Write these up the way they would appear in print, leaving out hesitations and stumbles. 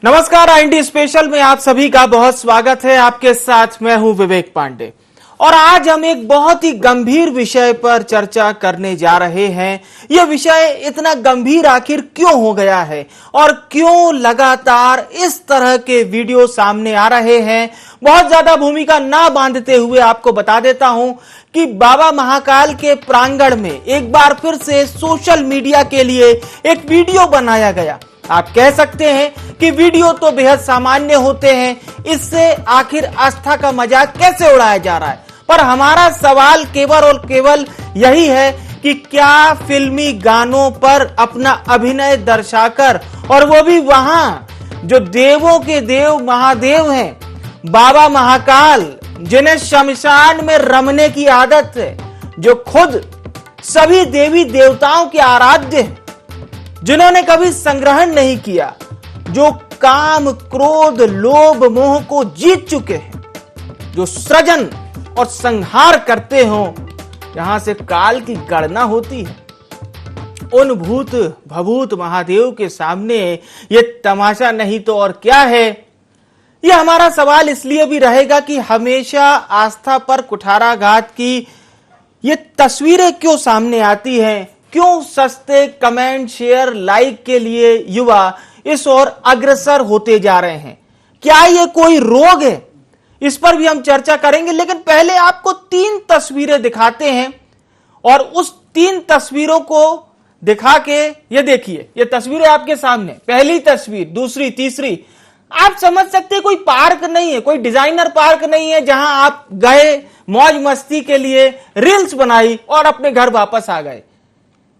नमस्कार, IND special में आप सभी का बहुत स्वागत है। आपके साथ मैं हूं विवेक पांडे और आज हम एक बहुत ही गंभीर विषय पर चर्चा करने जा रहे हैं। यह विषय इतना गंभीर आखिर क्यों हो गया है और क्यों लगातार इस तरह के वीडियो सामने आ रहे हैं। बहुत ज्यादा भूमिका ना बांधते हुए आपको बता देता हूं कि बाबा महाकाल के प्रांगण में एक बार फिर से सोशल मीडिया के लिए एक वीडियो बनाया गया। आप कह सकते हैं कि वीडियो तो बेहद सामान्य होते हैं, इससे आखिर आस्था का मजाक कैसे उड़ाया जा रहा है। पर हमारा सवाल केवल और केवल यही है कि क्या फिल्मी गानों पर अपना अभिनय दर्शाकर, और वो भी वहां जो देवों के देव महादेव हैं, बाबा महाकाल, जिन्हें शमशान में रमने की आदत है, जो खुद सभी देवी देवताओं के आराध्य हैं, जिन्होंने कभी संग्रहण नहीं किया, जो काम क्रोध लोभ मोह को जीत चुके हैं, जो सृजन और संहार करते हो, यहां से काल की गणना होती है, उन भूत भभूत महादेव के सामने ये तमाशा नहीं तो और क्या है। यह हमारा सवाल इसलिए भी रहेगा कि हमेशा आस्था पर कुठाराघात की ये तस्वीरें क्यों सामने आती हैं। क्यों सस्ते कमेंट शेयर लाइक के लिए युवा इस ओर अग्रसर होते जा रहे हैं। क्या ये कोई रोग है, इस पर भी हम चर्चा करेंगे। लेकिन पहले आपको 3 तस्वीरें दिखाते हैं और उस 3 तस्वीरों को दिखा के ये देखिए, ये तस्वीरें आपके सामने, पहली तस्वीर, दूसरी, तीसरी। आप समझ सकते हैं कोई पार्क नहीं है, कोई डिजाइनर पार्क नहीं है जहां आप गए, मौज मस्ती के लिए रील्स बनाई और अपने घर वापस आ गए।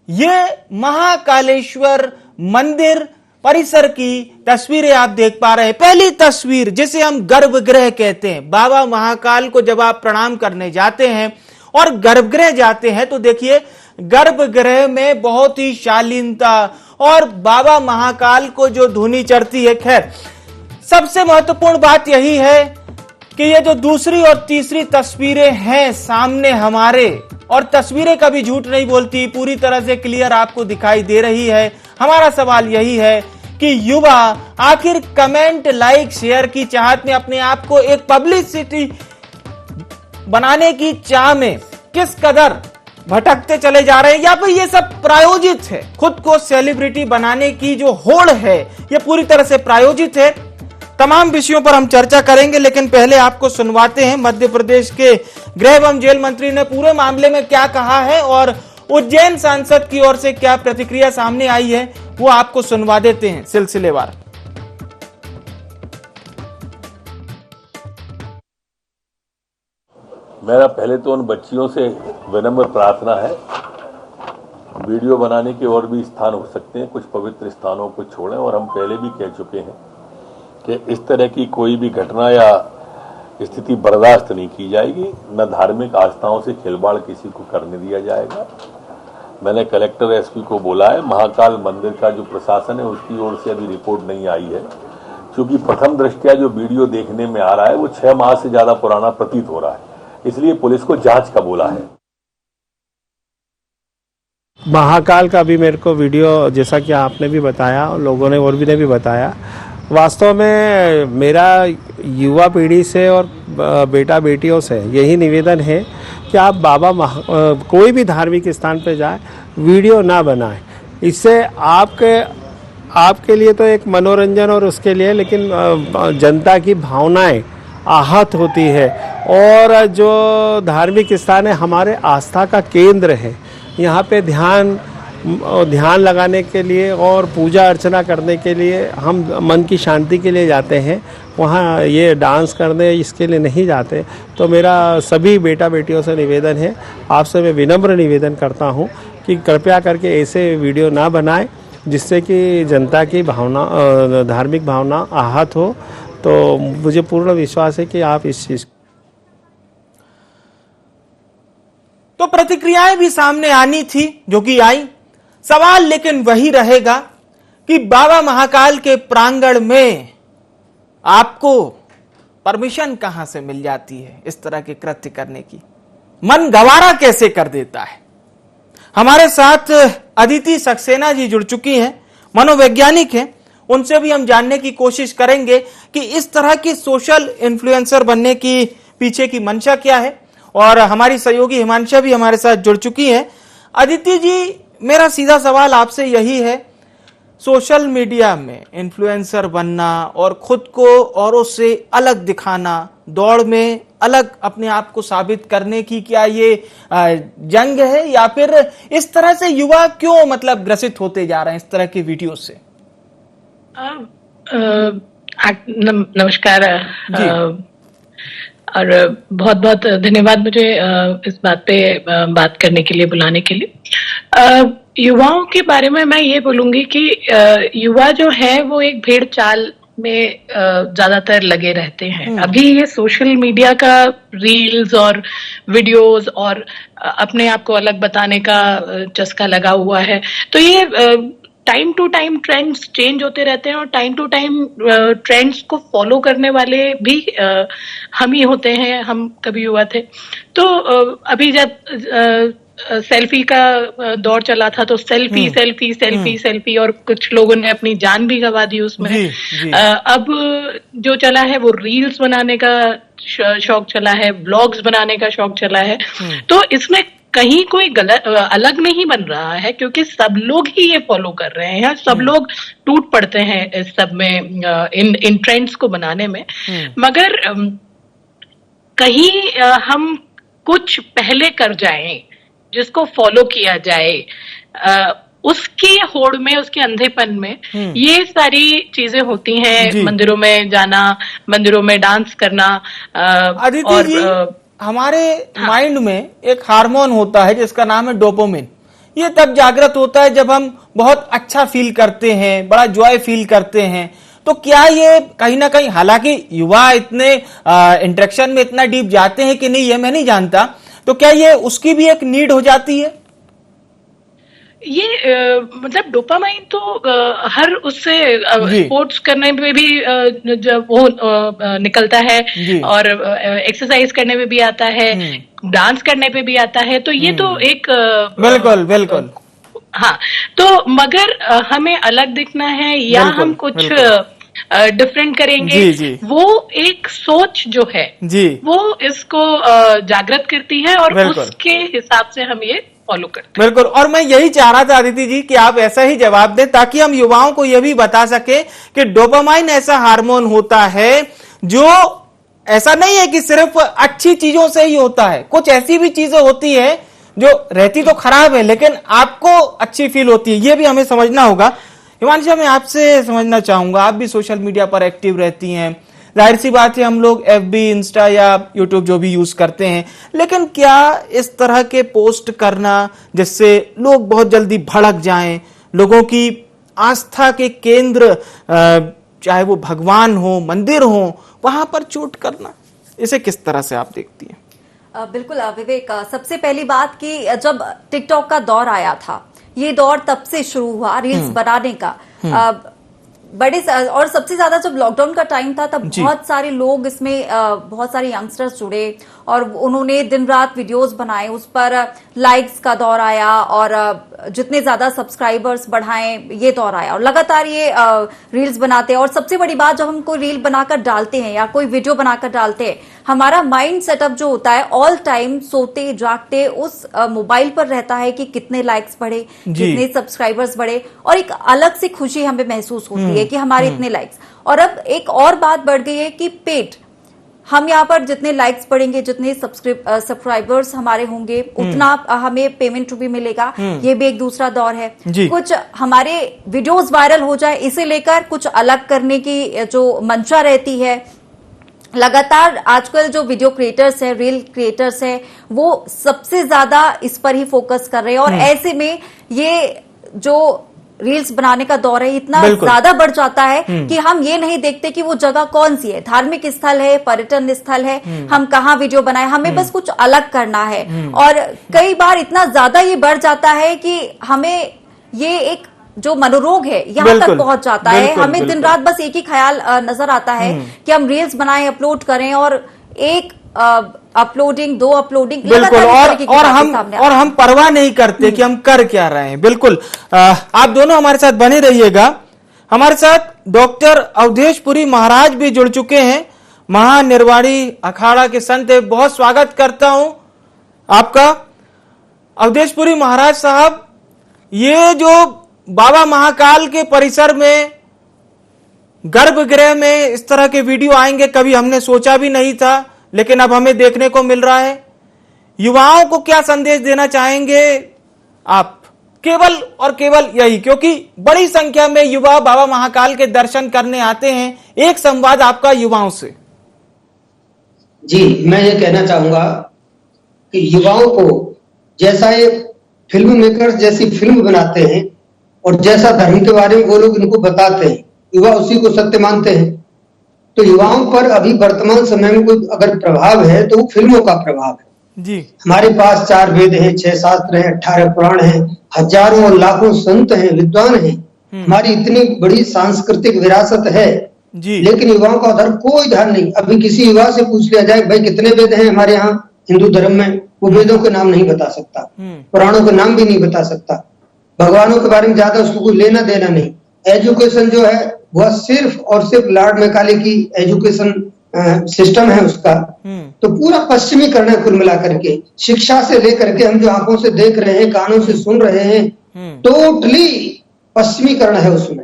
ये महाकालेश्वर मंदिर परिसर की तस्वीरें आप देख पा रहे हैं। पहली तस्वीर, जिसे हम गर्भगृह कहते हैं, बाबा महाकाल को जब आप प्रणाम करने जाते हैं और गर्भगृह जाते हैं तो देखिए गर्भगृह में बहुत ही शालीनता और बाबा महाकाल को जो धुनी चढ़ती है। खैर, सबसे महत्वपूर्ण बात यही है कि ये जो दूसरी और तीसरी तस्वीरें हैं सामने हमारे, और तस्वीरें कभी झूठ नहीं बोलती, पूरी तरह से क्लियर आपको दिखाई दे रही है। हमारा सवाल यही है कि युवा आखिर कमेंट लाइक शेयर की चाहत में अपने आप को एक पब्लिसिटी बनाने की चाह में किस कदर भटकते चले जा रहे हैं, या फिर ये सब प्रायोजित है। खुद को सेलिब्रिटी बनाने की जो होड़ है ये पूरी तरह से प्रायोजित है। तमाम विषयों पर हम चर्चा करेंगे, लेकिन पहले आपको सुनवाते हैं मध्य प्रदेश के गृह एवं जेल मंत्री ने पूरे मामले में क्या कहा है और उज्जैन सांसद की ओर से क्या प्रतिक्रिया सामने आई है, वो आपको सुनवा देते हैं सिलसिलेवार। मेरा पहले तो उन बच्चियों से विनम्र प्रार्थना है, वीडियो बनाने के और भी स्थान हो सकते हैं, कुछ पवित्र स्थानों को छोड़ें। और हम पहले भी कह चुके हैं कि इस तरह की कोई भी घटना या स्थिति बर्दाश्त नहीं की जाएगी, न धार्मिक आस्थाओं से खिलवाड़ किसी को करने दिया जाएगा। मैंने कलेक्टर एसपी को बोला है, महाकाल मंदिर का जो प्रशासन है उसकी ओर से अभी रिपोर्ट नहीं आई है, क्योंकि प्रथम दृष्टया जो वीडियो देखने में आ रहा है वो 6 माह से ज्यादा पुराना प्रतीत हो रहा है, इसलिए पुलिस को जांच का बोला है। महाकाल का भी मेरे को वीडियो, जैसा कि आपने भी बताया, लोगों ने और भी ने भी बताया, वास्तव में मेरा युवा पीढ़ी से और बेटा बेटियों से यही निवेदन है कि आप कोई भी धार्मिक स्थान पर जाए, वीडियो ना बनाएं। इससे आपके लिए तो एक मनोरंजन और उसके लिए, लेकिन जनता की भावनाएं आहत होती है। और जो धार्मिक स्थान है हमारे आस्था का केंद्र है, यहाँ पे ध्यान लगाने के लिए और पूजा अर्चना करने के लिए, हम मन की शांति के लिए जाते हैं, वहाँ ये डांस करने इसके लिए नहीं जाते। तो मेरा सभी बेटा बेटियों से निवेदन है, आपसे मैं विनम्र निवेदन करता हूँ कि कृपया करके ऐसे वीडियो ना बनाएं जिससे कि जनता की भावना, धार्मिक भावना आहत हो। तो मुझे पूर्ण विश्वास है कि आप इस चीज़ तो प्रतिक्रियाएं भी सामने आनी थी, जो कि आई। सवाल लेकिन वही रहेगा कि बाबा महाकाल के प्रांगण में आपको परमिशन कहां से मिल जाती है इस तरह के कृत्य करने की। मन गवारा कैसे कर देता है। हमारे साथ अदिति सक्सेना जी जुड़ चुकी हैं, मनोवैज्ञानिक हैं। उनसे भी हम जानने की कोशिश करेंगे कि इस तरह की सोशल इन्फ्लुएंसर बनने की पीछे की मंशा क्या है। और हमारी सहयोगी हिमांशा भी हमारे साथ जुड़ चुकी है। अदिति जी, मेरा सीधा सवाल आपसे यही है, सोशल मीडिया में इन्फ्लुएंसर बनना और खुद को औरों से अलग दिखाना, दौड़ में अलग अपने आप को साबित करने की क्या ये जंग है, या फिर इस तरह से युवा क्यों मतलब ग्रसित होते जा रहे हैं इस तरह की वीडियो से? नमस्कार और बहुत बहुत धन्यवाद मुझे इस बात पे बात करने के लिए, बुलाने के लिए। युवाओं के बारे में मैं ये बोलूंगी कि युवा जो है वो एक भेड़ चाल में ज्यादातर लगे रहते हैं। अभी ये सोशल मीडिया का रील्स और वीडियोस और अपने आप को अलग बताने का चस्का लगा हुआ है। तो ये time to time trends change होते रहते हैं और टाइम टू टाइम ट्रेंड्स को फॉलो करने वाले भी हम ही होते हैं। हम कभी युवा थे तो अभी जब सेल्फी का दौर चला था तो सेल्फी सेल्फी सेल्फी सेल्फी और कुछ लोगों ने अपनी जान भी गंवा दी उसमें। अब जो चला है वो रील्स बनाने का शौक चला है, ब्लॉग्स बनाने का शौक चला है। तो इसमें कहीं कोई गलत अलग नहीं बन रहा है, क्योंकि सब लोग ही ये फॉलो कर रहे हैं, सब लोग टूट पड़ते हैं इस सब में, इन ट्रेंड्स को बनाने में। मगर कहीं हम कुछ पहले कर जाएं जिसको फॉलो किया जाए, उसकी होड़ में, उसके अंधेपन में ये सारी चीजें होती हैं। मंदिरों में जाना, मंदिरों में डांस करना। अदिति जी, हमारे माइंड में एक हार्मोन होता है जिसका नाम है डोपामिन। ये तब जागृत होता है जब हम बहुत अच्छा फील करते हैं, बड़ा जॉय फील करते हैं। तो क्या ये कहीं ना कहीं, हालांकि युवा इतने इंटरेक्शन में इतना डीप जाते हैं कि नहीं ये मैं नहीं जानता, तो क्या ये उसकी भी एक नीड हो जाती है? ये मतलब डोपामाइन तो हर उससे स्पोर्ट्स करने में भी जब वो निकलता है और एक्सरसाइज करने में भी आता है, डांस करने पे भी आता है। तो ये तो एक बिल्कुल बिल्कुल हाँ। तो मगर हमें अलग दिखना है या हम कुछ डिफरेंट करेंगे, वो एक सोच जो है वो इसको जागृत करती है और उसके हिसाब से हम ये फॉलो करते हैं। बिल्कुल, और मैं यही चाह रहा था अदिति जी कि आप ऐसा ही जवाब दें ताकि हम युवाओं को यह भी बता सके कि डोपामाइन ऐसा हार्मोन होता है जो ऐसा नहीं है कि सिर्फ अच्छी चीजों से ही होता है, कुछ ऐसी भी चीजें होती है जो रहती तो खराब है लेकिन आपको अच्छी फील होती है, ये भी हमें समझना होगा। हिमांशा, मैं आपसे समझना चाहूंगा, आप भी सोशल मीडिया पर एक्टिव रहती हैं, जाहिर सी बात है हम लोग FB, इंस्टा या यूट्यूब जो भी यूज करते हैं, लेकिन क्या इस तरह के पोस्ट करना जिससे लोग बहुत जल्दी भड़क जाएं, लोगों की आस्था के केंद्र चाहे वो भगवान हो, मंदिर हो, वहां पर चोट करना, इसे किस तरह से आप देखती हैं? बिल्कुल विवेक, सबसे पहली बात कि जब टिकटॉक का दौर आया था, ये दौर तब से शुरू हुआ रील्स बनाने का। बड़े और सबसे ज्यादा जब लॉकडाउन का टाइम था तब बहुत सारे लोग इसमें, बहुत सारे यंगस्टर्स जुड़े और उन्होंने दिन रात वीडियोस बनाए, उस पर लाइक्स का दौर आया और जितने ज्यादा सब्सक्राइबर्स बढ़ाएं ये दौर आया और लगातार ये रील्स बनाते हैं। और सबसे बड़ी बात, जब हम कोई रील बनाकर डालते हैं या कोई वीडियो बनाकर डालते हैं, हमारा माइंड सेटअप जो होता है ऑल टाइम सोते जागते उस मोबाइल पर रहता है कि कितने लाइक्स बढ़े, कितने सब्सक्राइबर्स बढ़े, और एक अलग से खुशी हमें महसूस होती है कि हमारे इतने लाइक्स। और अब एक और बात बढ़ गई है कि पेड, हम यहाँ पर जितने लाइक्स बढ़ेंगे, जितने सब्सक्राइबर्स हमारे होंगे, उतना हमें पेमेंट भी मिलेगा। ये भी एक दूसरा दौर है। कुछ हमारे वीडियोस वायरल हो जाए, इसे लेकर कुछ अलग करने की जो मंशा रहती है। लगातार आजकल जो वीडियो क्रिएटर्स हैं, रील क्रिएटर्स हैं, वो सबसे ज्यादा इस पर ही फोकस कर रहे हैं और ऐसे में ये जो रील्स बनाने का दौर है इतना ज्यादा बढ़ जाता है कि हम ये नहीं देखते कि वो जगह कौन सी है, धार्मिक स्थल है, पर्यटन स्थल है, हम कहाँ वीडियो बनाए, हमें बस कुछ अलग करना है। और कई बार इतना ज्यादा ये बढ़ जाता है कि हमें ये एक जो मनोरोग है यहाँ तक पहुंच जाता है। हमें दिन रात बस एक ही ख्याल नजर आता है कि हम रील्स बनाएं, अपलोड करें और एक अपलोडिंग, दो अपलोडिंग, बिल्कुल, और हम परवाह नहीं करते कि हम कर क्या रहे हैं। बिल्कुल, आप दोनों हमारे साथ बने रहिएगा। हमारे साथ डॉक्टर अवधेशपुरी महाराज भी जुड़ चुके हैं, महानिर्वाणी अखाड़ा के संत। बहुत स्वागत करता हूं आपका अवधेशपुरी महाराज साहब। ये जो बाबा महाकाल के परिसर में, गर्भगृह में इस तरह के वीडियो आएंगे, कभी हमने सोचा भी नहीं था, लेकिन अब हमें देखने को मिल रहा है। युवाओं को क्या संदेश देना चाहेंगे आप? केवल और केवल यही, क्योंकि बड़ी संख्या में युवा बाबा महाकाल के दर्शन करने आते हैं। एक संवाद आपका युवाओं से। जी, मैं ये कहना चाहूंगा कि युवाओं को जैसा ये फिल्म मेकर्स जैसी फिल्म बनाते हैं और जैसा धर्म के बारे में वो लोग इनको बताते हैं, युवा उसी को सत्य मानते हैं। तो युवाओं पर अभी वर्तमान समय में कोई अगर प्रभाव है तो वो फिल्मों का प्रभाव है जी। हमारे पास 4 वेद हैं, 6 शास्त्र हैं, 18 पुराण हैं, हजारों और लाखों संत हैं, विद्वान हैं। हमारी इतनी बड़ी सांस्कृतिक विरासत है जी। लेकिन युवाओं का उधर कोई ध्यान नहीं। अभी किसी युवा से पूछ लिया जाए भाई कितने वेद हैं हमारे यहाँ हिंदू धर्म में, वो वेदों के नाम नहीं बता सकता, पुराणों के नाम भी नहीं बता सकता, भगवानों के बारे में ज्यादा उसको कोई लेना देना नहीं। एजुकेशन जो है वह सिर्फ और सिर्फ लॉर्ड मैकाले की एजुकेशन सिस्टम है उसका। तो पूरा पश्चिमीकरण है कुल मिलाकर के। शिक्षा से लेकर के हम जो आंखों से देख रहे हैं, कानों से सुन रहे हैं, टोटली पश्चिमीकरण है उसमें।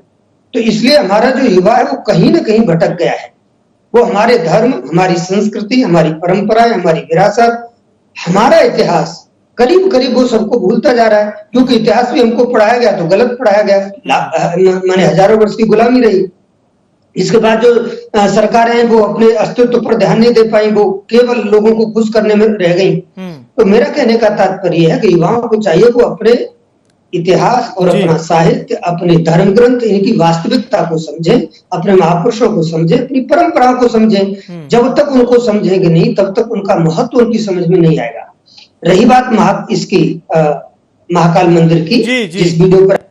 तो इसलिए हमारा जो युवा है वो कहीं ना कहीं भटक गया है। वो हमारे धर्म, हमारी संस्कृति, हमारी परंपराएं, हमारी विरासत, हमारा इतिहास करीब करीब वो सबको भूलता जा रहा है। क्योंकि इतिहास भी हमको पढ़ाया गया तो गलत पढ़ाया गया, माने हजारों वर्ष की गुलामी रही। इसके बाद जो सरकारें हैं वो अपने अस्तित्व पर ध्यान नहीं दे पाई, वो केवल लोगों को खुश करने में रह गई। तो मेरा कहने का तात्पर्य है कि युवाओं को चाहिए वो अपने इतिहास और अपना साहित्य, अपने धर्म ग्रंथ, इनकी वास्तविकता को समझें, अपने महापुरुषों को समझें, अपनी परंपराओं को समझें। जब तक उनको समझेंगे नहीं तब तक उनका महत्व उनकी समझ में नहीं आएगा। रही बात इसकी महाकाल मंदिर की, जिस वीडियो पर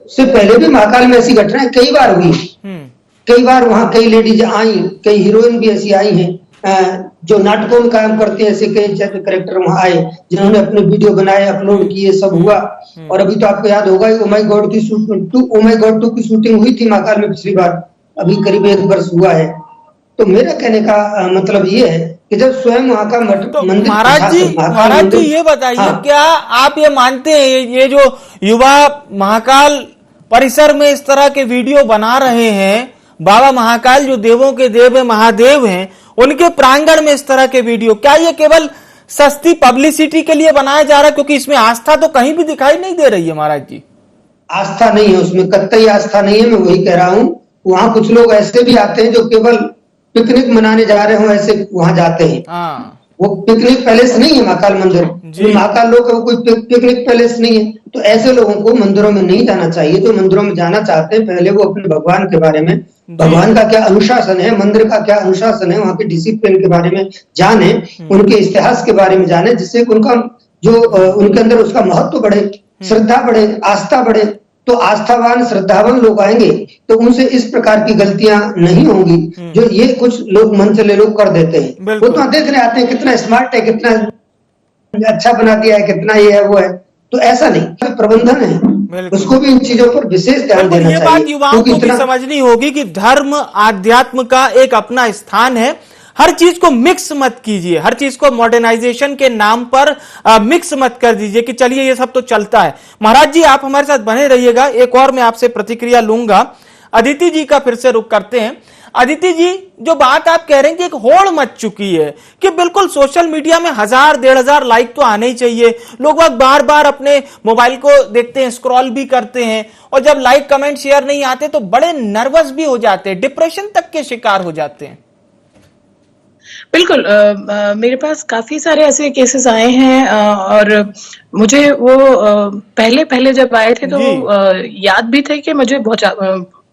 उससे पहले भी महाकाल में ऐसी घटनाएं कई बार हुई। कई बार वहां कई लेडीज आई, कई हीरोइन भी ऐसी आई हैं जो नाटकों में काम करते हैं। ऐसे कई कैरेक्टर वहां आए जिन्होंने अपने वीडियो बनाए, अपलोड किए, सब हुआ। और अभी तो आपको याद होगा ओ माय गॉड की शूटिंग हुई थी महाकाल में पिछली बार, अभी करीब 1 वर्ष हुआ है। तो मेरा कहने का मतलब ये है कि जब स्वयं वहां का मंदिर। महाराज जी ये बताइए, हाँ। क्या आप ये मानते हैं ये जो युवा महाकाल परिसर में इस तरह के वीडियो बना रहे हैं, बाबा महाकाल जो देवों के देव है, महादेव हैं, उनके प्रांगण में इस तरह के वीडियो, क्या ये केवल सस्ती पब्लिसिटी के लिए बनाया जा रहा है? क्योंकि इसमें आस्था तो कहीं भी दिखाई नहीं दे रही है महाराज जी। आस्था नहीं है उसमें, कतई आस्था नहीं है। मैं वही कह रहा हूँ, वहां कुछ लोग ऐसे भी आते हैं जो केवल पिकनिक मनाने जा रहे हो ऐसे वहां जाते हैं। वो पिकनिक पैलेस नहीं है महाकाल मंदिर, महाकाल लोग वो कोई पिकनिक पैलेस नहीं है। तो ऐसे लोगों को मंदिरों में नहीं जाना चाहिए। जो मंदिरों में जाना चाहते हैं पहले वो अपने भगवान के बारे में, भगवान का क्या अनुशासन है, मंदिर का क्या अनुशासन है, वहां के डिसिप्लिन के बारे में जाने, उनके इतिहास के बारे में जाने, जिससे उनका जो उनके अंदर उसका महत्व बढ़े, श्रद्धा बढ़े, आस्था बढ़े। तो आस्थावान श्रद्धावान लोग आएंगे तो उनसे इस प्रकार की गलतियां नहीं होंगी जो ये कुछ लोग मन चले लोग कर देते हैं। वो तो देखने आते हैं कितना स्मार्ट है, कितना अच्छा बना दिया है, कितना ये है वो है। तो ऐसा नहीं, प्रबंधन है, उसको भी इन चीजों पर विशेष ध्यान देना चाहिए। ये बात युवाओं को भी समझनी होगी कि धर्म आध्यात्म का एक अपना स्थान है। हर चीज को मिक्स मत कीजिए, हर चीज को मॉडर्नाइजेशन के नाम पर मिक्स मत कर दीजिए कि चलिए ये सब तो चलता है। महाराज जी आप हमारे साथ बने रहिएगा, एक और मैं आपसे प्रतिक्रिया लूंगा। अदिति जी का फिर से रुख करते हैं। अदिति जी, जो बात आप कह रहे हैं कि एक होड़ मच चुकी है कि बिल्कुल सोशल मीडिया में 1000-1500 लाइक तो आने ही चाहिए। लोग बार बार अपने मोबाइल को देखते हैं, स्क्रॉल भी करते हैं, और जब लाइक कमेंट शेयर नहीं आते तो बड़े नर्वस भी हो जाते हैं, डिप्रेशन तक के शिकार हो जाते हैं। बिल्कुल, मेरे पास काफी सारे ऐसे केसेस आए हैं और मुझे वो पहले जब आए थे तो याद भी थे कि मुझे बहुत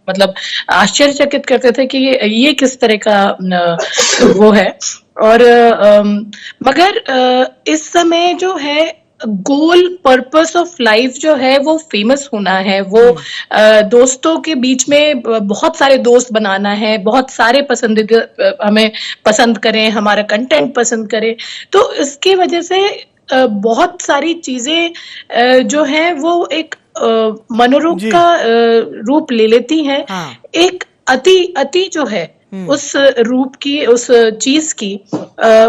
मतलब आश्चर्यचकित करते थे कि ये किस तरह का वो है। और मगर इस समय जो है गोल पर्पस ऑफ लाइफ जो है वो फेमस होना है, वो दोस्तों के बीच में बहुत सारे दोस्त बनाना है, बहुत सारे पसंदीदा हमें पसंद करें, हमारा कंटेंट पसंद करें। तो इसकी वजह से बहुत सारी चीजें जो है वो एक मनोरोग जी। का रूप ले लेती हैं। हाँ। एक अति जो है उस रूप की, उस चीज की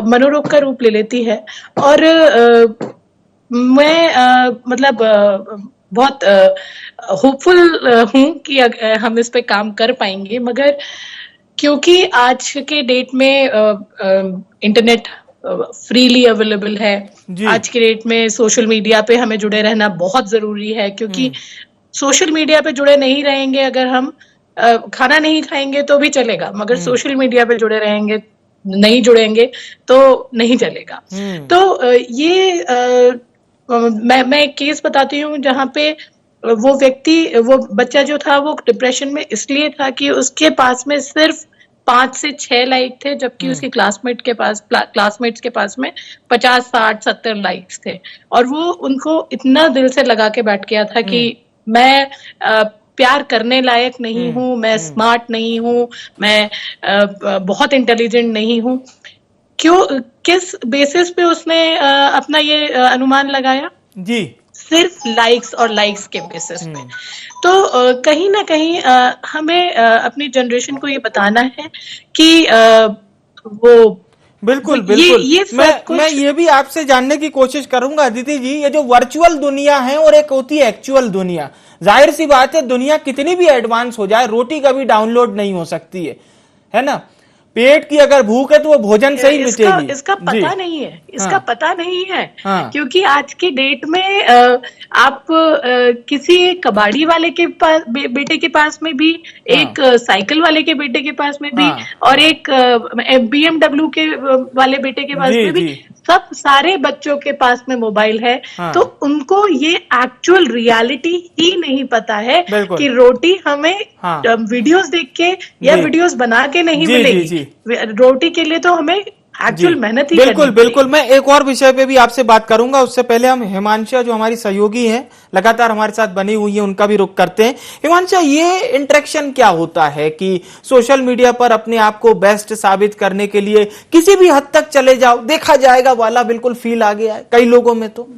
मनोरोग का रूप ले लेती है। और मैं मतलब बहुत होपफुल हूँ कि हम इस पे काम कर पाएंगे, मगर क्योंकि आज के डेट में इंटरनेट फ्रीली अवेलेबल है, जी। आज के डेट में सोशल मीडिया पे हमें जुड़े रहना बहुत जरूरी है, क्योंकि सोशल मीडिया पे जुड़े नहीं रहेंगे, अगर हम खाना नहीं खाएंगे तो भी चलेगा, मगर सोशल मीडिया पे जुड़े रहेंगे, नहीं जुड़ेंगे तो नहीं चलेगा। तो ये मैं एक केस बताती हूँ जहाँ पे वो बच्चा जो था वो डिप्रेशन में इसलिए था कि उसके पास में सिर्फ 5 से 6 लाइक थे, जबकि उसके क्लासमेट्स के पास में 50, 60, 70 लाइक्स थे। और वो उनको इतना दिल से लगा के बैठ गया था कि मैं प्यार करने लायक नहीं हूँ, मैं स्मार्ट नहीं हूँ, मैं बहुत इंटेलिजेंट नहीं हूँ। किस बेसिस पे उसने अपना ये अनुमान लगाया? जी, सिर्फ लाइक्स के बेसिस पे। तो कहीं ना कहीं हमें अपनी जनरेशन को ये बताना है कि वो बिल्कुल बिल्कुल मैं ये भी आपसे जानने की कोशिश करूंगा अदिति जी, ये जो वर्चुअल दुनिया है और एक होती है एक्चुअल दुनिया, जाहिर सी बात है दुनिया कितनी भी एडवांस हो जाए रोटी कभी डाउनलोड नहीं हो सकती है ना। पेट की अगर भूख है तो वो भोजन से ही मिटेगी। इसका पता नहीं है, इसका पता नहीं है। क्योंकि आज के डेट में आप किसी कबाड़ी वाले के पास बेटे के पास में भी, एक साइकिल वाले के बेटे के पास में भी, और एक BMW के वाले बेटे के पास में भी, सब सारे बच्चों के पास में मोबाइल है। तो उनको ये एक्चुअल रियलिटी ही नहीं पता है कि रोटी हमें वीडियोस देख के या वीडियोस बना के नहीं मिलेगी। रोटी के लिए तो हमें एक्चुअल मेहनत ही बिल्कुल मैं एक और विषय पे भी आपसे बात करूंगा, उससे पहले हम हिमांशा जो हमारी सहयोगी हैं लगातार हमारे साथ बनी हुई है उनका भी रुख करते हैं। हिमांशा, ये इंटरेक्शन क्या होता है कि सोशल मीडिया पर अपने आप को बेस्ट साबित करने के लिए किसी भी हद तक चले जाओ, देखा जाएगा वाला बिल्कुल फील आ गया है कई लोगों में। तो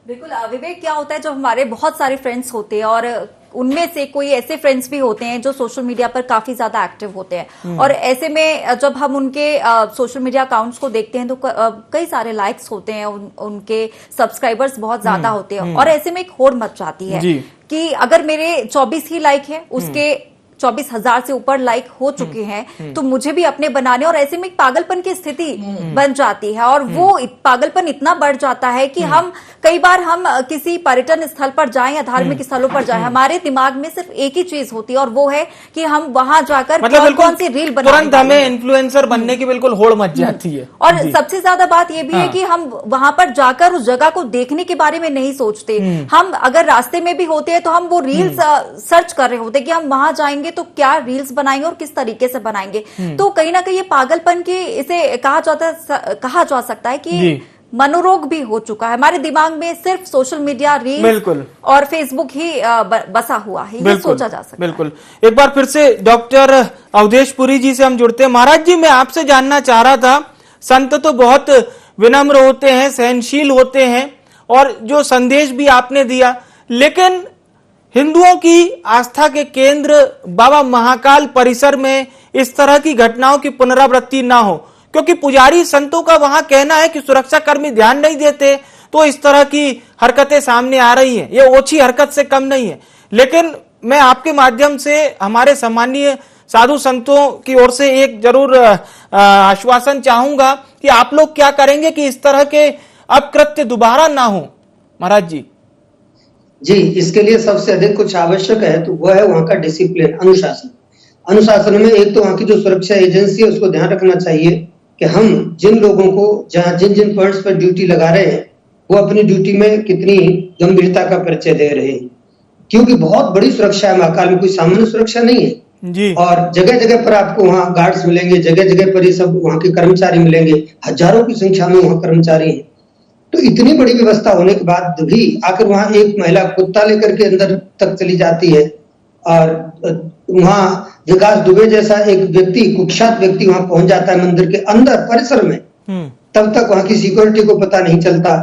बिल्कुल विवेक, क्या होता है जब हमारे बहुत सारे फ्रेंड्स होते हैं और उनमें से कोई ऐसे फ्रेंड्स भी होते हैं जो सोशल मीडिया पर काफी ज्यादा एक्टिव होते हैं, और ऐसे में जब हम उनके सोशल मीडिया अकाउंट्स को देखते हैं तो कई सारे लाइक्स होते हैं, उनके सब्सक्राइबर्स बहुत ज्यादा होते हैं, और ऐसे में एक होड़ मच जाती है कि अगर मेरे 24 ही लाइक है, उसके 24,000 से ऊपर लाइक हो चुके हैं, तो मुझे भी अपने बनाने, और ऐसे में एक पागलपन की स्थिति बन जाती है। और वो पागलपन इतना बढ़ जाता है कि हम कई बार हम किसी पर्यटन स्थल पर जाएं या धार्मिक स्थलों पर जाएं, हमारे दिमाग में सिर्फ एक ही चीज होती है और वो है कि हम वहां जाकर कौन सी रील बनाएं। तुरंत हमें इन्फ्लुएंसर बनने की बिल्कुल होड़ मच जाती है। और सबसे ज्यादा बात ये भी है कि हम वहां पर जाकर उस जगह को देखने के बारे में नहीं सोचते। हम अगर रास्ते में भी होते हैं तो हम वो रील्स सर्च कर रहे होते कि हम वहां जाएंगे तो क्या रील्स बनाएंगे और किस तरीके से बनाएंगे। तो कहीं ना कहीं ये पागलपन की इसे कहा जा सकता है कि मनोरोग भी हो चुका है। हमारे दिमाग में सिर्फ सोशल मीडिया, रील्स और फेसबुक ही बसा हुआ है, ये सोचा जा सकता है। एक बार फिर से डॉक्टर अवधेश पुरी जी से हम जुड़ते हैं। महाराज जी, मैं आपसे जानना चाह रहा था, संत तो बहुत विनम्र होते हैं, सहनशील होते हैं, और जो संदेश भी आपने दिया, लेकिन हिंदुओं की आस्था के केंद्र बाबा महाकाल परिसर में इस तरह की घटनाओं की पुनरावृत्ति ना हो, क्योंकि पुजारी संतों का वहां कहना है कि सुरक्षा कर्मी ध्यान नहीं देते, तो इस तरह की हरकतें सामने आ रही हैं। ये ओछी हरकत से कम नहीं है। लेकिन मैं आपके माध्यम से हमारे सम्मानीय साधु संतों की ओर से एक जरूर आश्वासन चाहूंगा कि आप लोग क्या करेंगे कि इस तरह के अपकृत्य दोबारा ना हो। महाराज जी जी, इसके लिए सबसे अधिक कुछ आवश्यक है तो वह है वहां का डिसिप्लिन, अनुशासन। अनुशासन में एक तो वहां की जो सुरक्षा एजेंसी है उसको ध्यान रखना चाहिए कि हम जिन लोगों को जहां जिन पॉइंट्स पर ड्यूटी लगा रहे हैं वो अपनी ड्यूटी में कितनी गंभीरता का परिचय दे रहे हैं, क्योंकि बहुत बड़ी सुरक्षा है महाकाल में, कोई सामान्य सुरक्षा नहीं है जी। और जगह जगह पर आपको वहाँ गार्ड्स मिलेंगे, जगह जगह पर ये सब वहाँ के कर्मचारी मिलेंगे, हजारों की संख्या में वहाँ कर्मचारी हैं। तो इतनी बड़ी व्यवस्था होने के बाद भी आखिर वहां एक महिला कुत्ता लेकर के अंदर तक चली जाती है, और वहां विकास दुबे जैसा एक व्यक्ति, कुख्यात व्यक्ति वहां पहुंच जाता है मंदिर के अंदर परिसर में, तब तक वहां की सिक्योरिटी को पता नहीं चलता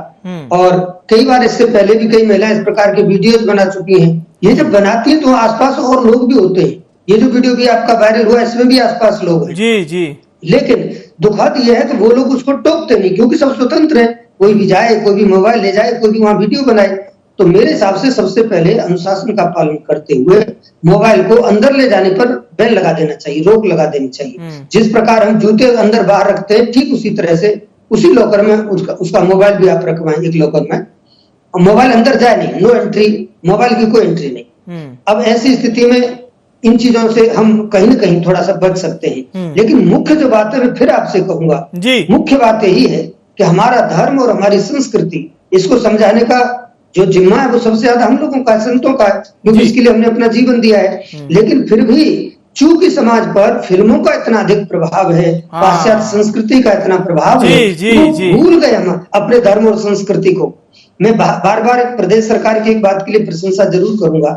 और कई बार इससे पहले भी कई महिलाएं इस प्रकार के वीडियोस बना चुकी हैं। ये जब बनाती है तो आसपास और लोग भी होते हैं। ये जो वीडियो भी आपका वायरल हुआ इसमें भी आसपास लोग हैं। जी जी। लेकिन दुखद यह है कि वो लोग उसको टोकते नहीं, क्योंकि सब स्वतंत्र है, कोई भी जाए, कोई भी मोबाइल ले जाए, कोई भी वहां वीडियो बनाए। तो मेरे हिसाब से सबसे पहले अनुशासन का पालन करते हुए मोबाइल को अंदर ले जाने पर बैन लगा देना चाहिए, रोक लगा देनी चाहिए। जिस प्रकार हम जूते अंदर बाहर रखते हैं, ठीक उसी तरह से उसी लॉकर में उसका मोबाइल भी आप रखवाएं एक लॉकर में। मोबाइल अंदर जाए नहीं, नो एंट्री, मोबाइल की कोई एंट्री नहीं। अब ऐसी स्थिति में इन चीजों से हम कहीं ना कहीं थोड़ा सा बच सकते हैं। लेकिन मुख्य जो बात है मैं फिर आपसे कहूंगा, मुख्य बात यही है कि हमारा धर्म और हमारी संस्कृति, इसको समझाने का जो जिम्मा है वो सबसे ज्यादा हम लोगों का, संतों का है, क्योंकि इसके लिए हमने अपना जीवन दिया है। लेकिन फिर भी चूंकि समाज पर फिल्मों का इतना अधिक प्रभाव है, पाश्चात्य संस्कृति का इतना प्रभाव है, तो भूल गए हम अपने धर्म और संस्कृति को। मैं बार बार प्रदेश सरकार की एक बात के लिए प्रशंसा जरूर करूंगा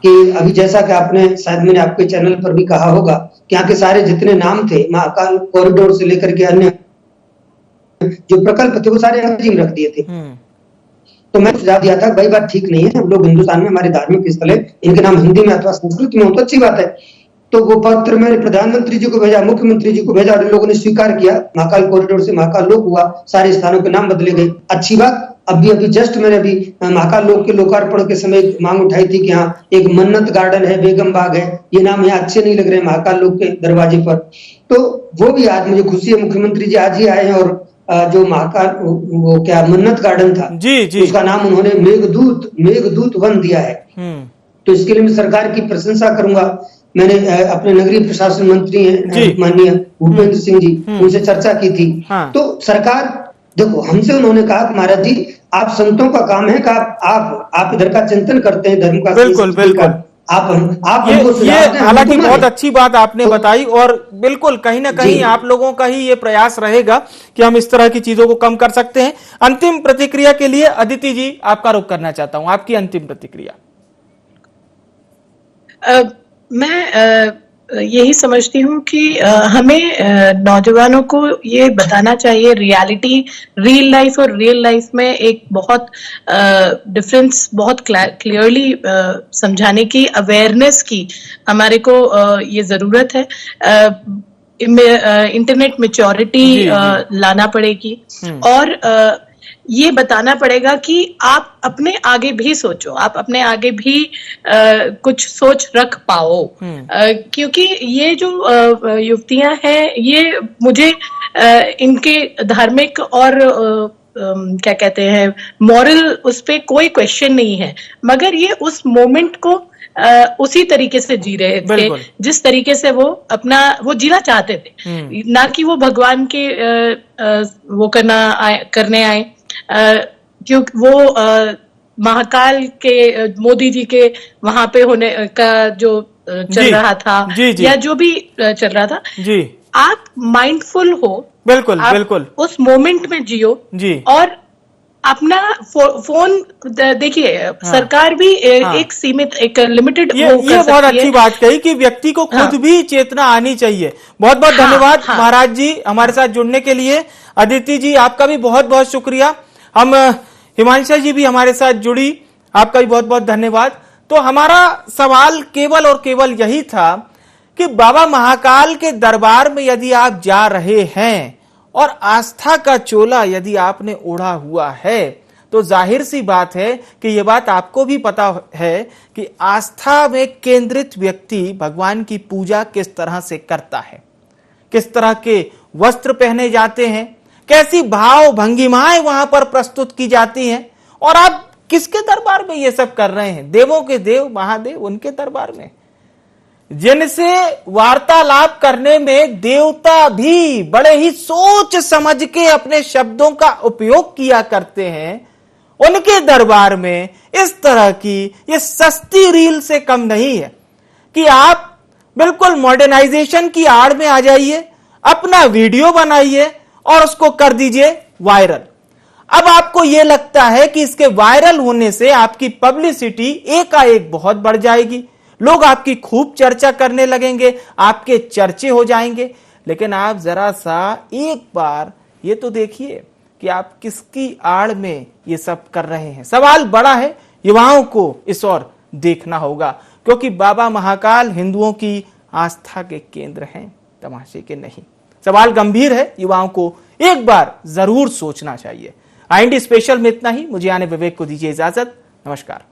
कि अभी जैसा कि आपने, शायद मैंने आपके चैनल पर भी कहा होगा कि यहाँ के सारे जितने नाम थे, महाकाल कॉरिडोर से लेकर के अन्य जो प्रकल्प थे वो सारे अंग्रेजी में रख दिए थे। तो मैं सुझाव दिया था भाई बात ठीक नहीं है, हम लोग हिंदुस्तान में हमारे धार्मिक स्थल है, इनके नाम हिंदी में अथवा संस्कृत में हो तो अच्छी बात है। तो वो पत्र मैंने प्रधानमंत्री जी को भेजा, मुख्यमंत्री जी को भेजा और इन लोगों ने स्वीकार किया। महाकाल कॉरिडोर से महाकाल लोक हुआ, सारे स्थानों के नाम बदले गए, अच्छी बात। अभी जस्ट मैंने अभी महाकाल लोक के लोकार्पण के समय मांग उठाई थी कि हाँ एक मन्नत गार्डन है, बेगम बाग है, ये नाम यहाँ अच्छे नहीं लग रहे महाकाल लोक के दरवाजे पर। तो वो भी आज मुझे खुशी है, मुख्यमंत्री जी आज ही आए हैं और जो महाकाल वो क्या मन्नत गार्डन था जी, उसका नाम उन्होंने मेघदूत वन दिया है। तो इसके लिए मैं सरकार की प्रशंसा करूंगा। मैंने अपने नगरीय प्रशासन मंत्री हैं माननीय भूपेंद्र सिंह जी, उनसे चर्चा की थी। तो सरकार देखो, हमसे उन्होंने कहा कि महाराज जी आप संतों का काम है कि आप इधर का चिंतन करते हैं, धर्म का, बिल्कुल आप ये हालांकि बहुत अच्छी बात आपने बताई और बिल्कुल कहीं ना कहीं आप लोगों का ही ये प्रयास रहेगा कि हम इस तरह की चीजों को कम कर सकते हैं। अंतिम प्रतिक्रिया के लिए अदिति जी आपका रुख करना चाहता हूं, आपकी अंतिम प्रतिक्रिया। मैं यही समझती हूँ कि हमें नौजवानों को ये बताना चाहिए रियलिटी, रियल लाइफ और रियल लाइफ में एक बहुत डिफरेंस बहुत क्लियरली समझाने की, अवेयरनेस की हमारे को ये जरूरत है। इंटरनेट मैच्योरिटी लाना पड़ेगी और ये बताना पड़ेगा कि आप अपने आगे भी सोचो, आप अपने आगे भी कुछ सोच रख पाओ। क्योंकि ये जो युवतियां हैं, ये मुझे इनके धार्मिक और क्या कहते हैं मॉरल, उस पे कोई क्वेश्चन नहीं है, मगर ये उस मोमेंट को उसी तरीके से जी रहे थे जिस तरीके से वो जीना चाहते थे, ना कि वो भगवान के वो करने आए। क्योंकि वो महाकाल के मोदी जी के वहां पे होने का जो चल रहा था या जो भी चल रहा था, आप माइंडफुल हो, बिल्कुल उस मोमेंट में जियो और अपना फोन देखिए। सरकार भी एक सीमित, एक लिमिटेड ये बहुत अच्छी बात कही कि व्यक्ति को खुद भी चेतना आनी चाहिए। बहुत बहुत धन्यवाद महाराज जी हमारे साथ जुड़ने के लिए। अदिति जी आपका भी बहुत बहुत शुक्रिया। हम हिमांशा जी भी हमारे साथ जुड़ी, आपका भी बहुत बहुत धन्यवाद। तो हमारा सवाल केवल और केवल यही था कि बाबा महाकाल के दरबार में यदि आप जा रहे हैं और आस्था का चोला यदि आपने ओढ़ा हुआ है, तो जाहिर सी बात है कि यह बात आपको भी पता है कि आस्था में केंद्रित व्यक्ति भगवान की पूजा किस तरह से करता है, किस तरह के वस्त्र पहने जाते हैं, कैसी भाव भंगिमाएं वहां पर प्रस्तुत की जाती हैं। और आप किसके दरबार में ये सब कर रहे हैं? देवों के देव महादेव, उनके दरबार में, जिनसे वार्तालाप करने में देवता भी बड़े ही सोच समझ के अपने शब्दों का उपयोग किया करते हैं, उनके दरबार में इस तरह की ये सस्ती रील से कम नहीं है कि आप बिल्कुल मॉडर्नाइजेशन की आड़ में आ जाइए, अपना वीडियो बनाइए और उसको कर दीजिए वायरल। अब आपको यह लगता है कि इसके वायरल होने से आपकी पब्लिसिटी एकाएक बहुत बढ़ जाएगी, लोग आपकी खूब चर्चा करने लगेंगे, आपके चर्चे हो जाएंगे। लेकिन आप जरा सा एक बार ये तो देखिए कि आप किसकी आड़ में ये सब कर रहे हैं। सवाल बड़ा है, युवाओं को इस ओर देखना होगा, क्योंकि बाबा महाकाल हिंदुओं की आस्था के केंद्र हैं, तमाशे के नहीं। सवाल गंभीर है, युवाओं को एक बार जरूर सोचना चाहिए। IND स्पेशल में इतना ही। मुझे आने विवेक को दीजिए इजाजत। नमस्कार।